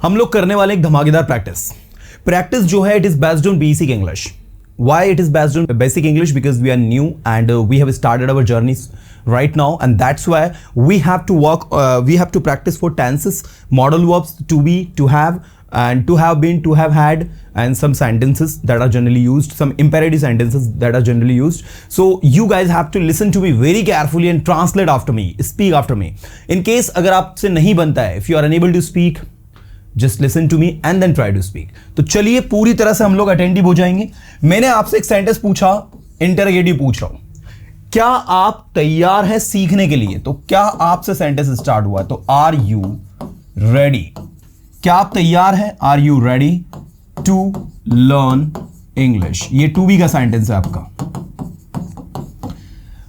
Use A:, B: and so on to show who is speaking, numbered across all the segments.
A: हम लोग करने वाले एक धमाकेदार प्रैक्टिस जो है it is based on basic English. Why it is based on basic English? Because we are new and we have started our journeys right now, and that's why we have to work. We have to practice for tenses, modal verbs, to be, to have, and to have been, to have had, and some sentences that are generally used, some imperative sentences that are generally used. So you guys have to listen to me very carefully and translate after me, speak after me. In case अगर आपसे नहीं बनता है, if you are unable to speak, just listen to me and then try to speak. तो चलिए पूरी तरह से हम लोग अटेंटिव हो जाएंगे. मैंने आपसे एक सेंटेंस पूछा, इंटरोगेटिव पूछ रहा हूं, क्या आप तैयार हैं सीखने के लिए? तो क्या आपसे सेंटेंस स्टार्ट हुआ है, तो आर यू रेडी? क्या आप तैयार हैं? Are you ready to learn English? ये टू बी का सेंटेंस है आपका.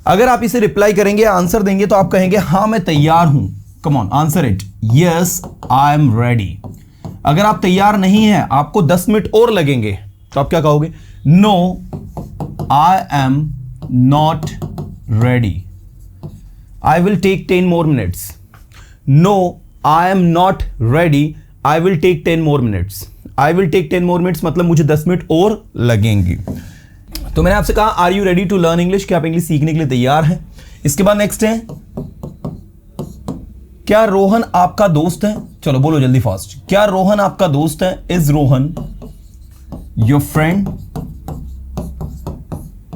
A: अगर आप इसे रिप्लाई करेंगे, आंसर देंगे, तो आप कहेंगे हां मैं तैयार हूं. Come on, answer it. Yes I am ready. अगर आप तैयार नहीं हैं, आपको 10 मिनट और लगेंगे, तो आप क्या कहोगे? No I am not ready. I will take 10 more minutes. No I am not ready. I will take 10 more minutes. I will take 10 more minutes मतलब मुझे 10 मिनट और लगेंगे. तो मैंने आपसे कहा are you ready to learn English? क्या आप इंग्लिश सीखने के लिए तैयार हैं? इसके बाद नेक्स्ट है, क्या रोहन आपका दोस्त है? चलो बोलो जल्दी फास्ट. क्या रोहन आपका दोस्त है? Is Rohan your friend?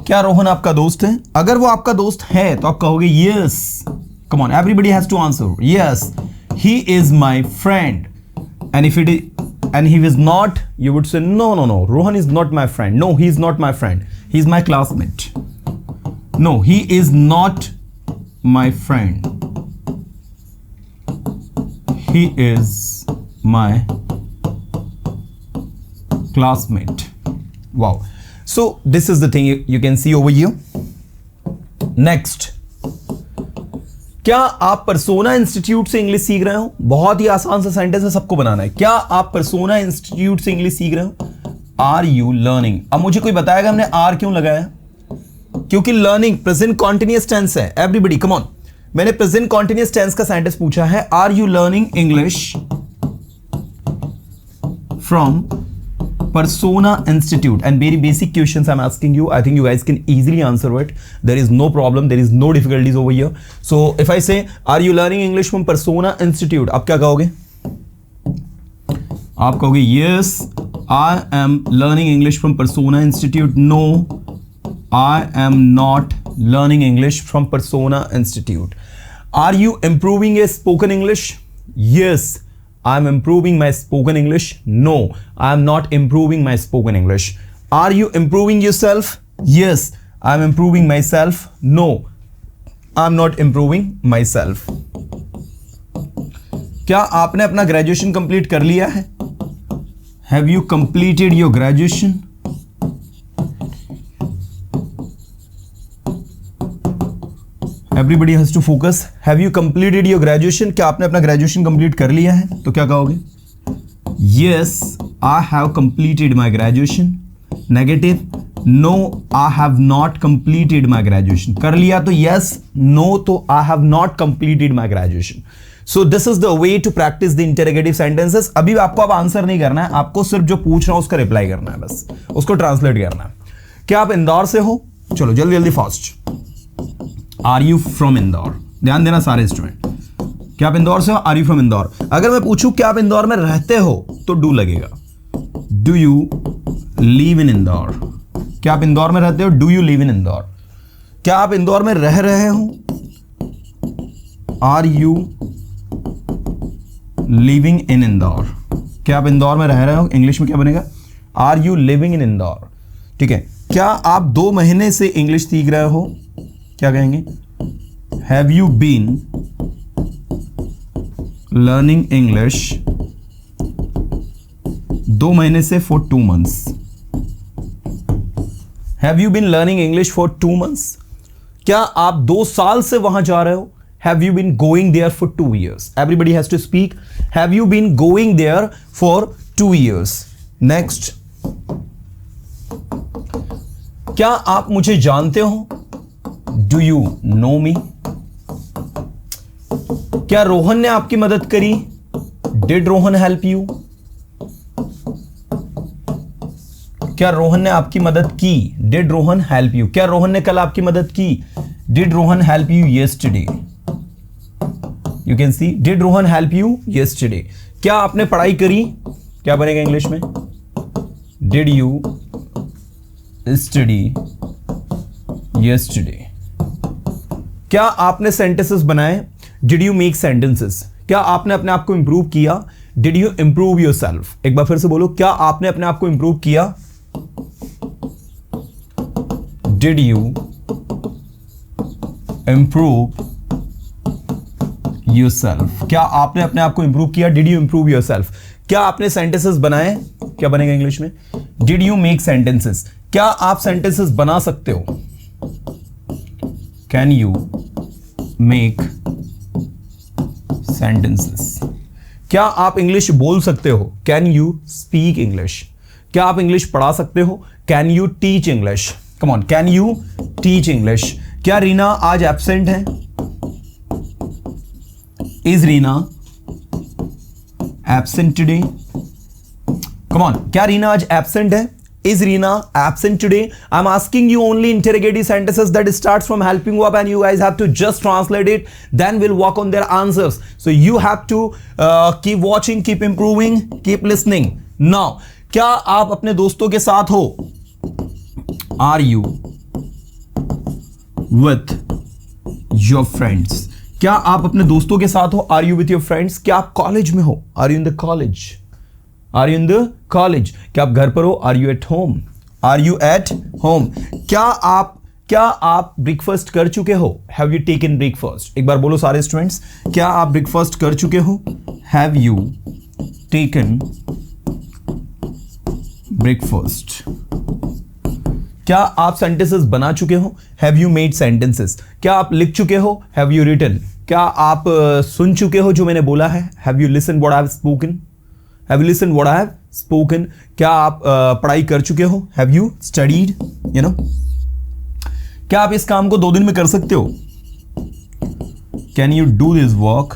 A: क्या रोहन आपका दोस्त है? अगर वो आपका दोस्त है तो आप कहोगे yes. Come on, everybody has to answer. Yes he is my friend. And if it is and he is not, you would say no no no, Rohan is not my friend. No, he is not my friend, he is my classmate. No, he is not my friend, he is my classmate. Wow. So this is the thing you can see over here. Next, क्या आप persona institute से English सीख रहे हो? बहुत ही आसान सा sentence है, सबको बनाना है. क्या आप परसोना इंस्टीट्यूट से इंग्लिश सीख रहे हो? Are you learning? अब मुझे कोई बताएगा हमने आर क्यों लगाया? क्योंकि लर्निंग प्रेजेंट कॉन्टिन्यूअस टेंस है. एवरीबॉडी कम ऑन, मैंने प्रेजेंट कॉन्टिन्यूअस टेंस का सेंटेंस पूछा है. Are you learning English from Persona Institute? And very basic questions I'm asking you. I think you guys can easily answer it. There is no problem. There is no difficulties over here. So if I say, are you learning English from Persona Institute? आप क्या कहोगे? आप कहोगे yes, I am learning English from Persona Institute. No, I am not learning English from Persona Institute. Are you improving your spoken English? Yes, I'm improving my spoken English. No, I'm not improving my spoken English. Are you improving yourself? Yes, I'm improving myself. No, I'm not improving myself. क्या आपने अपना graduation complete कर लिया है? Have you completed your graduation? Everybody has to focus. Have you completed your graduation? क्या आपने अपना graduation complete कर लिया है? तो क्या कहोगे? Yes, I have completed my graduation. Negative. No, I have not completed my graduation. कर लिया तो yes, no तो I have not completed my graduation. So this is the way to practice the interrogative sentences. अभी आपको अब answer नहीं करना है, आपको सिर्फ जो पूछ रहा हूं उसका रिप्लाई करना है, बस उसको ट्रांसलेट करना है. क्या आप इंदौर से हो? चलो जल्दी जल्दी fast. Are you from Indore? ध्यान देना सारे स्टूडेंट. क्या आप इंदौर से हो? Are you from Indore? अगर मैं पूछूं क्या आप इंदौर में रहते हो, तो डू लगेगा. Do you live in Indore? क्या आप इंदौर में रहते हो? Do you live in Indore? क्या आप इंदौर में रह रहे हो? Are you living in Indore? क्या आप इंदौर में रह रहे हो? इंग्लिश में क्या बनेगा? Are you living in Indore? ठीक है. क्या आप 2 महीने से इंग्लिश सीख रहे हो? क्या कहेंगे? Have you been learning English 2 महीने से for 2 months? Have you been learning English for 2 months? क्या आप 2 साल से वहां जा रहे हो? Have you been going there for 2 years? Everybody has to speak. Have you been going there for 2 years? Next, क्या आप मुझे जानते हो? Do you know me? क्या रोहन ने आपकी मदद करी? Did Rohan help you? क्या रोहन ने आपकी मदद की? Did Rohan help you? क्या रोहन ने कल आपकी मदद की? Did Rohan help you yesterday? You can see, did Rohan help you yesterday. क्या आपने पढ़ाई करी? क्या बनेगा इंग्लिश में? Did you study yesterday? क्या आपने सेंटेंसेस बनाए? Did you make sentences? क्या आपने अपने आप को इंप्रूव किया? Did you improve your self? एक बार फिर से बोलो, क्या आपने अपने आप को इंप्रूव किया? Did you improve your self? क्या आपने अपने आप को इंप्रूव किया? Did you improve your self? क्या आपने सेंटेंसेस बनाए? क्या बनेगा इंग्लिश में? Did you make sentences? क्या आप सेंटेंसेस बना सकते हो? Can you make sentences? क्या आप इंग्लिश बोल सकते हो? Can you speak English? क्या आप इंग्लिश पढ़ा सकते हो? Can you teach English? Come on, can you teach English? क्या रीना आज एब्सेंट है? Is Reena absent today? Come on, क्या रीना आज एब्सेंट है? Is Reena absent today? I'm asking you only interrogative sentences that starts from helping verb and you guys have to just translate it. Then we'll work on their answers. So you have to keep watching, keep improving, keep listening. Now, क्या आप अपने दोस्तों के साथ हो? Are you with your friends? क्या आप अपने दोस्तों के साथ हो? Are you with your friends? क्या आप कॉलेज में हो? Are you in the college? Are you in the college? क्या आप घर पर हो? Are you at home? Are you at home? क्या आप ब्रेकफास्ट कर चुके हो? Have you taken breakfast? एक बार बोलो सारे स्टूडेंट्स, क्या आप ब्रेकफास्ट कर चुके हो? Have you taken breakfast? क्या आप सेंटेंसेस बना चुके हो? Have you made sentences? क्या आप लिख चुके हो? Have you written? क्या आप सुन चुके हो जो मैंने बोला है? Have you listened what I have spoken? Have you listened what I have spoken? क्या आप पढ़ाई कर चुके हो? Have you studied? You know? क्या आप इस काम को 2 दिन में कर सकते हो? Can you do this work?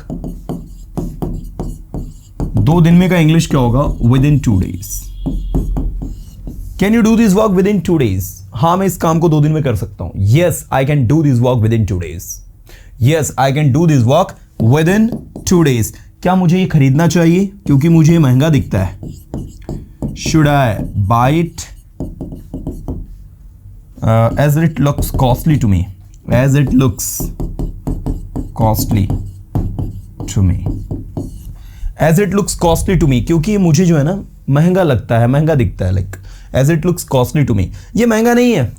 A: 2 दिन में का इंग्लिश क्या होगा? Within 2 days. Can you do this work within 2 days? हाँ, मैं इस काम को 2 दिन में कर सकता हूं. Yes, I can do this work within 2 days. Yes, I can do this work within 2 days. क्या मुझे ये खरीदना चाहिए क्योंकि मुझे ये महंगा दिखता है? Should I buy it as it looks costly to me? As it looks costly to me. As it looks costly to me, क्योंकि ये मुझे जो है ना महंगा लगता है, महंगा दिखता है. Like as it looks costly to me. ये महंगा नहीं है.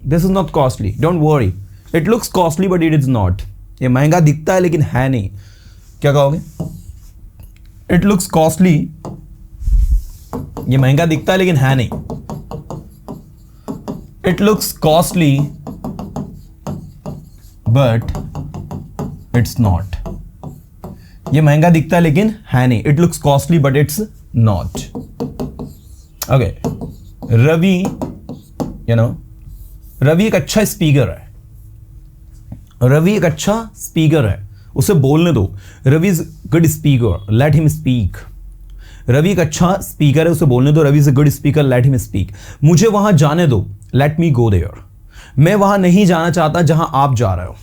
A: This is not costly. Don't worry. It looks costly but it is not. ये महंगा दिखता है लेकिन है नहीं. क्या कहोगे? It looks costly. ये महंगा दिखता है लेकिन है नहीं. It looks costly but it's not. ये महंगा दिखता है लेकिन है नहीं. It looks costly but it's not. Okay. Ravi, Ravi एक अच्छा स्पीकर है. रवि एक अच्छा स्पीकर है, उसे बोलने दो. Ravi is good speaker, let him speak. Ravi एक अच्छा स्पीकर है, उसे बोलने दो. Ravi is a good speaker, let him speak. मुझे वहां जाने दो, लेट मी गो देयर. मैं वहां नहीं जाना चाहता जहां आप जा रहे हो.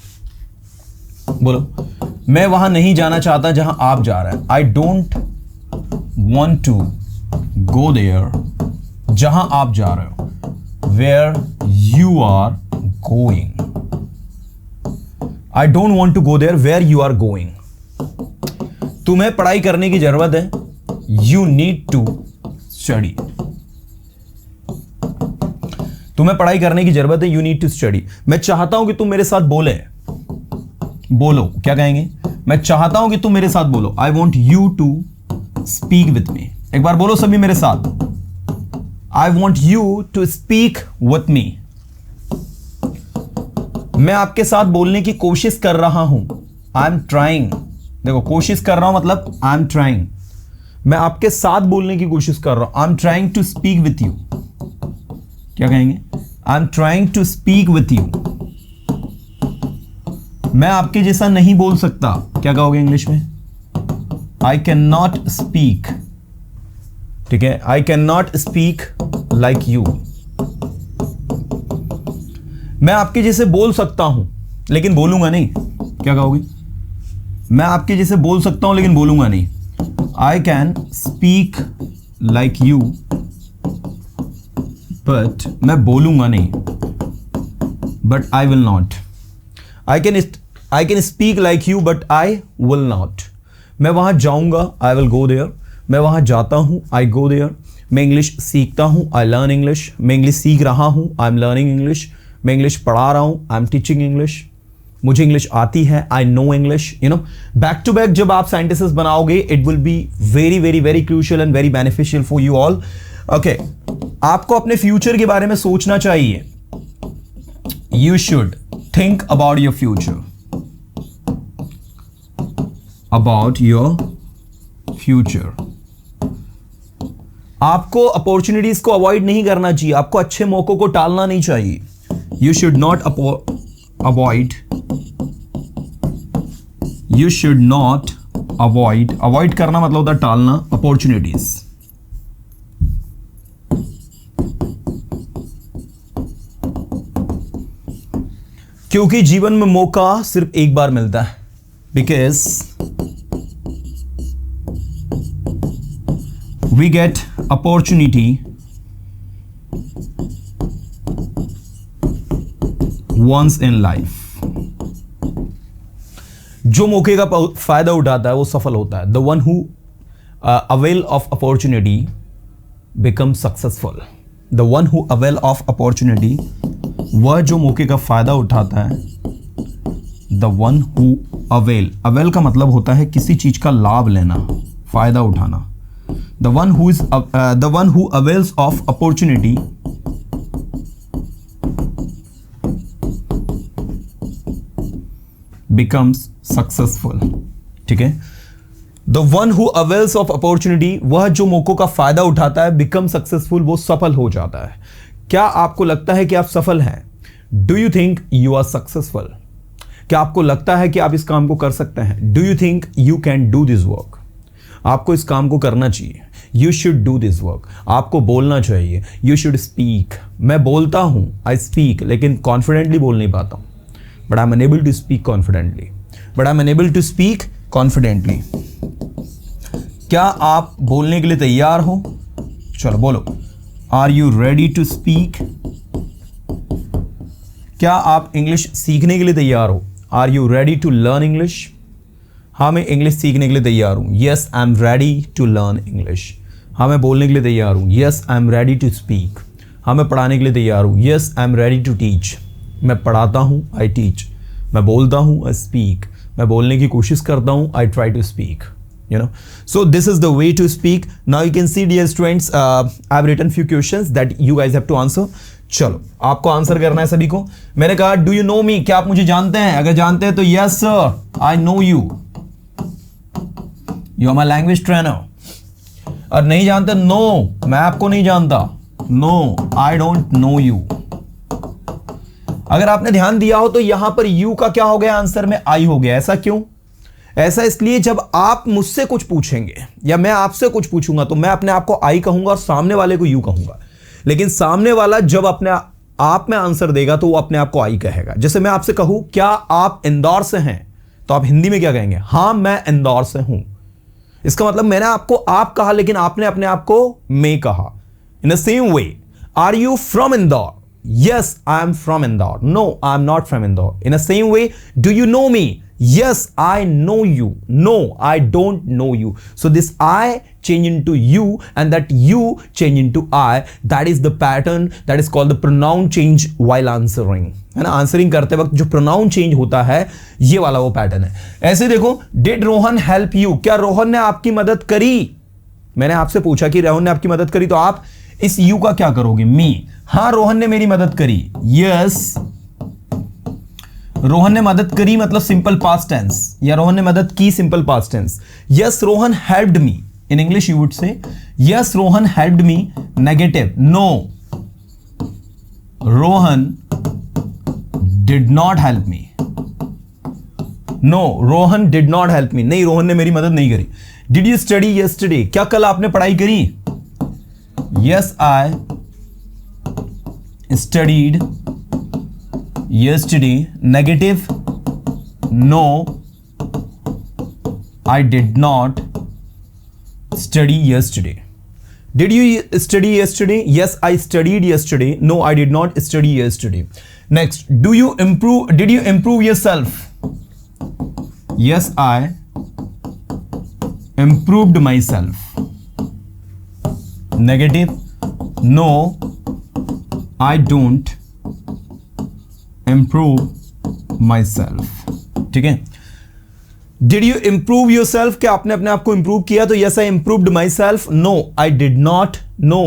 A: बोलो, मैं वहां नहीं जाना चाहता जहां आप जा रहे हैं. I don't want to go there, जहां आप जा रहे हो. Where you are going. I don't want to go there where you are going. तुम्हें पढ़ाई करने की जरूरत है. You need to study. तुम्हें पढ़ाई करने की जरूरत है. You need to study. मैं चाहता हूं कि तुम मेरे साथ बोले. बोलो, क्या कहेंगे? मैं चाहता हूं कि तुम मेरे साथ बोलो. I want you to speak with me. एक बार बोलो सभी मेरे साथ. I want you to speak with me. मैं आपके साथ बोलने की कोशिश कर रहा हूं. I am trying. देखो, कोशिश कर रहा हूं मतलब आई एम ट्राइंग. मैं आपके साथ बोलने की कोशिश कर रहा हूं. I am trying to speak with you. क्या कहेंगे? I am trying to speak with you. मैं आपके जैसा नहीं बोल सकता. क्या कहोगे इंग्लिश में? I can not speak. ठीक है, I can not speak like you. मैं आपके जैसे बोल सकता हूं लेकिन बोलूंगा नहीं. क्या कहोगे? मैं आपके जैसे बोल सकता हूं लेकिन बोलूंगा नहीं. I can speak like you but मैं बोलूंगा नहीं. But I will not. I can speak like you but I will not. मैं वहां जाऊंगा, I will go there. मैं वहां जाता हूं, I go there. मैं इंग्लिश सीखता हूं, I learn English. मैं इंग्लिश सीख रहा हूं, I'm learning English. मैं इंग्लिश पढ़ा रहा हूं, I'm teaching English. मुझे इंग्लिश आती है, I know English. You know, back to back जब आप सेंटेंसेस बनाओगे, it will be very very very crucial and very beneficial for you all. Okay, आपको अपने फ्यूचर के बारे में सोचना चाहिए. You should think about your future. About your future. आपको अपॉर्चुनिटीज को अवॉइड नहीं करना चाहिए. आपको अच्छे मौकों को टालना नहीं चाहिए. You should not avoid. You should not avoid. Avoid करना मतलब होता है टालना. अपॉर्चुनिटीज. क्योंकि जीवन में मौका सिर्फ एक बार मिलता है. Because we get opportunity once in life. जो मौके का फायदा उठाता है वो सफल होता है. The one who avail of opportunity becomes successful. The one who avail of opportunity, वह जो मौके का फायदा उठाता है. The one who avail. Avail का मतलब होता है किसी चीज का लाभ लेना, फायदा उठाना. The one who avails of opportunity becomes successful. ठीक है. The one who avails of opportunity, वह जो मौकों का फायदा उठाता है, become successful, वो सफल हो जाता है. क्या आपको लगता है कि आप सफल हैं? Do you think you are successful? क्या आपको लगता है कि आप इस काम को कर सकते हैं? Do you think you can do this work? आपको इस काम को करना चाहिए. You should do this work. आपको बोलना चाहिए. You should speak. मैं बोलता हूं, I speak, लेकिन confidently बोल नहीं पाता हूं. But I'm unable to speak confidently. But I'm unable to speak confidently. क्या आप बोलने के लिए तैयार हो? चलो बोलो. Are you ready to speak? क्या आप इंग्लिश सीखने के लिए तैयार हो? Are you ready to learn English? हाँ, मैं इंग्लिश सीखने के लिए तैयार हूँ. Yes, I'm ready to learn English. हाँ, मैं बोलने के लिए तैयार हूँ. Yes, I'm ready to speak. हाँ, मैं पढ़ाने के लिए तैयार हूँ. Yes, I'm ready to teach. मैं पढ़ाता हूँ, I teach. मैं बोलता हूँ, I speak. मैं बोलने की कोशिश करता हूँ, I try to speak. You know, so this is the way to speak. Now you can see, dear students, I've written few questions that you guys have to answer. चलो, आपको answer करना है सभी को. मैंने कहा डू यू नो मी, क्या आप मुझे जानते हैं? अगर जानते हैं तो yes sir, I know you, you are my language trainer. और नहीं जानते, नो, मैं आपको नहीं जानता. No, I don't know you. अगर आपने ध्यान दिया हो तो यहां पर यू का क्या हो गया? आंसर में आई हो गया. ऐसा क्यों? ऐसा इसलिए जब आप मुझसे कुछ पूछेंगे या मैं आपसे कुछ पूछूंगा तो मैं अपने आप को आई कहूंगा और सामने वाले को यू कहूंगा. लेकिन सामने वाला जब अपने आप में आंसर देगा तो वो अपने आप को आई कहेगा. जैसे मैं आपसे कहूं क्या आप इंदौर से हैं, तो आप हिंदी में क्या कहेंगे? हां, मैं इंदौर से हूं. इसका मतलब मैंने आपको आप कहा लेकिन आपने अपने आप को मैं कहा. In the same way, are you from Indore? Yes, I am from Indore. No, I am not from Indore. In the same way, do you know me? Yes, I know you. No, I don't know you. So this I change into you and that you change into I. That is the pattern that is called the pronoun change while answering. है ना? Answering करते वक्त जो pronoun change होता है ये वाला वो पैटर्न है. ऐसे देखो, did रोहन help you? क्या रोहन ने आपकी मदद करी? मैंने आपसे पूछा कि रोहन ने आपकी मदद करी तो आप इस you का क्या करोगे? Me. हाँ, रोहन ने मेरी मदद करी. Yes, रोहन ने मदद करी मतलब सिंपल पास्ट टेंस, या रोहन ने मदद की simple past tense. Yes, Rohan helped me. In English you would say yes, Rohan helped me. Negative, no, Rohan did not help me. No, Rohan did not help me. नहीं, रोहन ने मेरी मदद नहीं करी. Did you study yesterday? क्या कल आपने पढ़ाई करी? Yes, I studied yesterday. Negative, no, I did not study yesterday. Did you study yesterday? Yes, I studied yesterday. No, I did not study yesterday. Next, did you improve yourself? Yes, I improved myself. Negative, no, I don't improve myself. ठीक है. Did you improve yourself? क्या आपने अपने आप को improve किया? तो yes, I improved myself. No, I did not. No,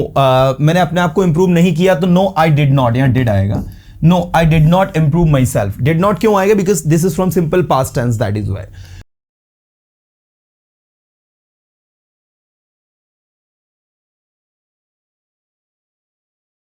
A: मैंने अपने आप को improve नहीं किया, तो no, I did not. यहाँ did आएगा. No, I did not improve myself. Did not क्यों आएगा? Because this is from simple past tense, that is why.